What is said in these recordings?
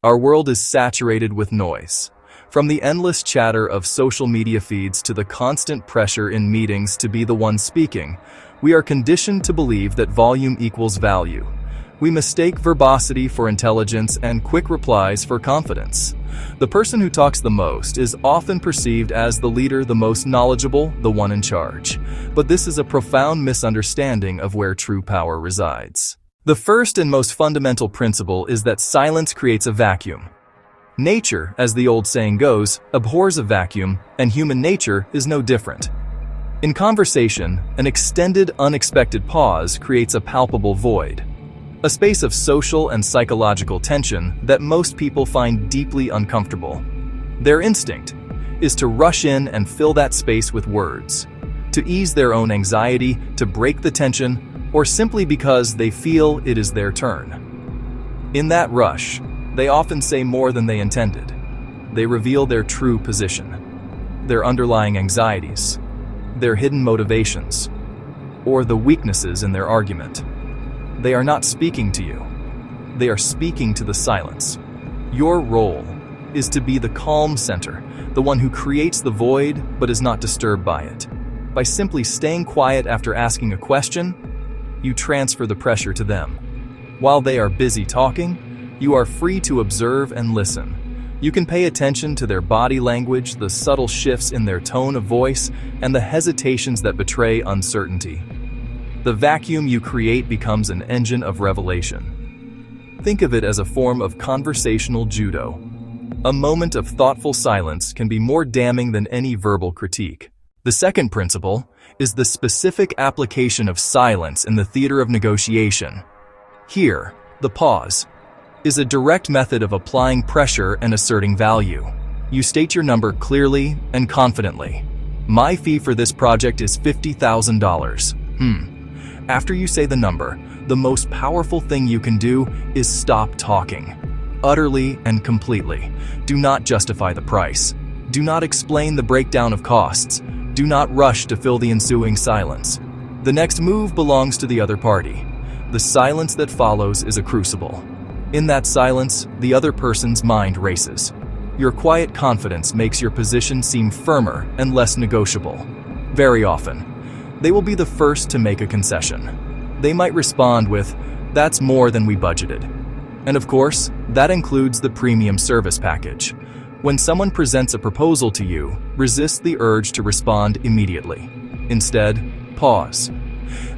Our world is saturated with noise. From the endless chatter of social media feeds to the constant pressure in meetings to be the one speaking, we are conditioned to believe that volume equals value. We mistake verbosity for intelligence and quick replies for confidence. The person who talks the most is often perceived as the leader, the most knowledgeable, the one in charge. But this is a profound misunderstanding of where true power resides. The first and most fundamental principle is that silence creates a vacuum. Nature, as the old saying goes, abhors a vacuum, and human nature is no different. In conversation, an extended, unexpected pause creates a palpable void, a space of social and psychological tension that most people find deeply uncomfortable. Their instinct is to rush in and fill that space with words, to ease their own anxiety, to break the tension, or simply because they feel it is their turn. In that rush, they often say more than they intended. They reveal their true position, their underlying anxieties, their hidden motivations, or the weaknesses in their argument. They are not speaking to you. They are speaking to the silence. Your role is to be the calm center, the one who creates the void but is not disturbed by it. By simply staying quiet after asking a question, you transfer the pressure to them. While they are busy talking, you are free to observe and listen. You can pay attention to their body language, the subtle shifts in their tone of voice, and the hesitations that betray uncertainty. The vacuum you create becomes an engine of revelation. Think of it as a form of conversational judo. A moment of thoughtful silence can be more damning than any verbal critique. The second principle is the specific application of silence in the theater of negotiation. Here, the pause is a direct method of applying pressure and asserting value. You state your number clearly and confidently. My fee for this project is $50,000. After you say the number, the most powerful thing you can do is stop talking. Utterly and completely. Do not justify the price. Do not explain the breakdown of costs. Do not rush to fill the ensuing silence. The next move belongs to the other party. The silence that follows is a crucible. In that silence, the other person's mind races. Your quiet confidence makes your position seem firmer and less negotiable. Very often, they will be the first to make a concession. They might respond with, "That's more than we budgeted." And of course, that includes the premium service package. When someone presents a proposal to you, resist the urge to respond immediately. Instead, pause.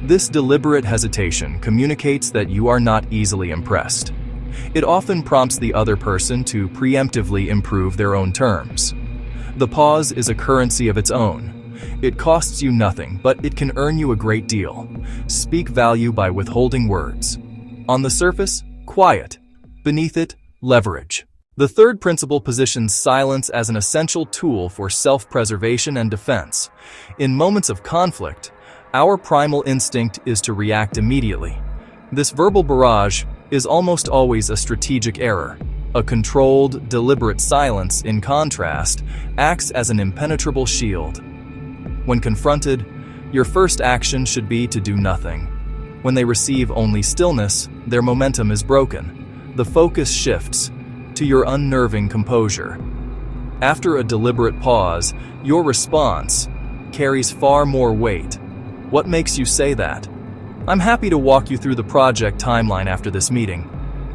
This deliberate hesitation communicates that you are not easily impressed. It often prompts the other person to preemptively improve their own terms. The pause is a currency of its own. It costs you nothing, but it can earn you a great deal. Speak value by withholding words. On the surface, quiet. Beneath it, leverage. The third principle positions silence as an essential tool for self-preservation and defense. In moments of conflict, our primal instinct is to react immediately. This verbal barrage is almost always a strategic error. A controlled, deliberate silence, in contrast, acts as an impenetrable shield. When confronted, your first action should be to do nothing. When they receive only stillness, their momentum is broken. The focus shifts to your unnerving composure. After a deliberate pause, your response carries far more weight. What makes you say that? I'm happy to walk you through the project timeline after this meeting.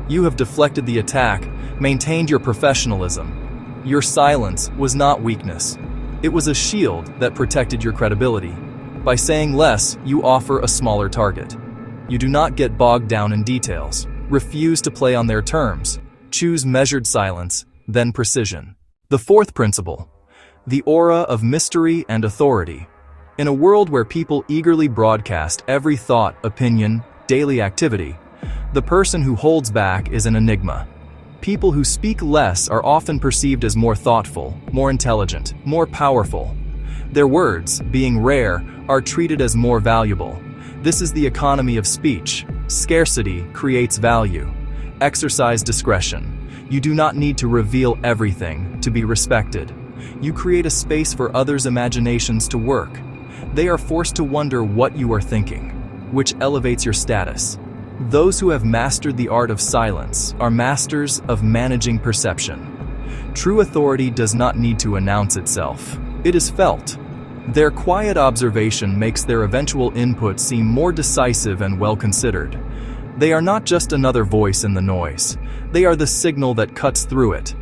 You have deflected the attack, maintained your professionalism. Your silence was not weakness. It was a shield that protected your credibility. By saying less, you offer a smaller target. You do not get bogged down in details. Refuse to play on their terms. Choose measured silence, then precision. The fourth principle, the aura of mystery and authority. In a world where people eagerly broadcast every thought, opinion, daily activity, the person who holds back is an enigma. People who speak less are often perceived as more thoughtful, more intelligent, more powerful. Their words, being rare, are treated as more valuable. This is the economy of speech. Scarcity creates value. Exercise discretion. You do not need to reveal everything to be respected. You create a space for others' imaginations to work. They are forced to wonder what you are thinking, which elevates your status. Those who have mastered the art of silence are masters of managing perception. True authority does not need to announce itself. It is felt. Their quiet observation makes their eventual input seem more decisive and well-considered. They are not just another voice in the noise. They are the signal that cuts through it.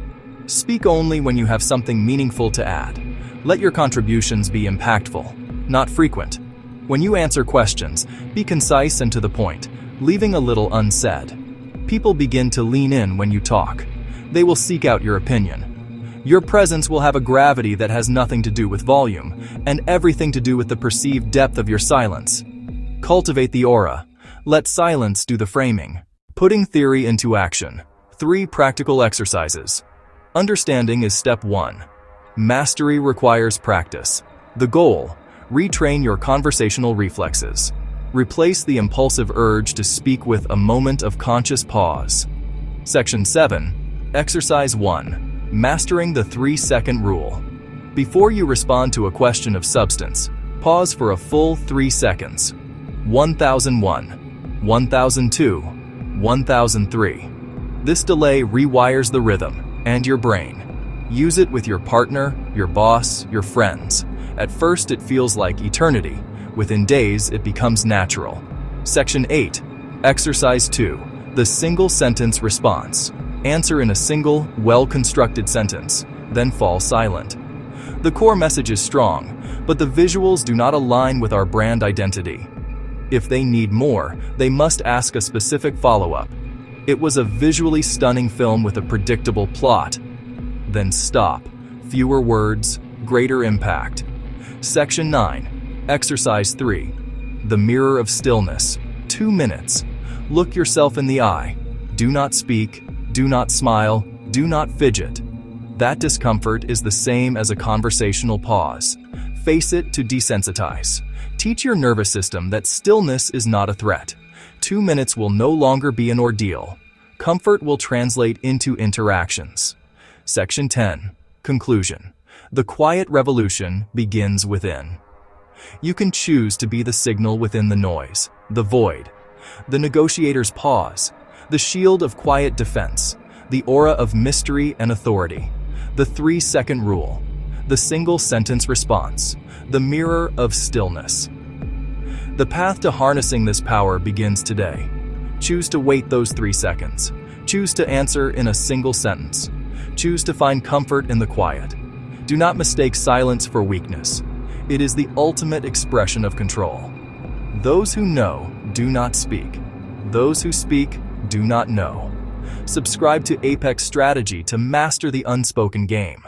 Speak only when you have something meaningful to add. Let your contributions be impactful, not frequent. When you answer questions, be concise and to the point, leaving a little unsaid. People begin to lean in when you talk. They will seek out your opinion. Your presence will have a gravity that has nothing to do with volume, and everything to do with the perceived depth of your silence. Cultivate the aura. Let silence do the framing. Putting theory into action. 3 practical exercises. Understanding is step 1. Mastery requires practice. The goal: retrain your conversational reflexes. Replace the impulsive urge to speak with a moment of conscious pause. Section 7. Exercise 1. Mastering the 3-second rule. Before you respond to a question of substance, pause for a full 3 seconds. 1001, 1002, 1003. This delay rewires the rhythm and your brain. Use it with your partner, your boss, your friends. At first it feels like eternity. Within days, it becomes natural. Section 8. Exercise 2. The single sentence response. Answer in a single, well-constructed sentence, then fall silent. The core message is strong, but the visuals do not align with our brand identity. If they need more, they must ask a specific follow-up. It was a visually stunning film with a predictable plot. Then stop. Fewer words, greater impact. Section 9. Exercise 3. The mirror of stillness. 2 minutes. Look yourself in the eye. Do not speak, do not smile, do not fidget. That discomfort is the same as a conversational pause. Face it to desensitize. Teach your nervous system that stillness is not a threat. 2 minutes will no longer be an ordeal. Comfort will translate into interactions. Section 10. Conclusion. The quiet revolution begins within. You can choose to be the signal within the noise, the void, the negotiator's pause, the shield of quiet defense, the aura of mystery and authority, the 3-second rule, the single sentence response, the mirror of stillness. The path to harnessing this power begins today. Choose to wait those 3 seconds. Choose to answer in a single sentence. Choose to find comfort in the quiet. Do not mistake silence for weakness. It is the ultimate expression of control. Those who know do not speak. Those who speak do not know. Subscribe to Apex Strategy to master the unspoken game.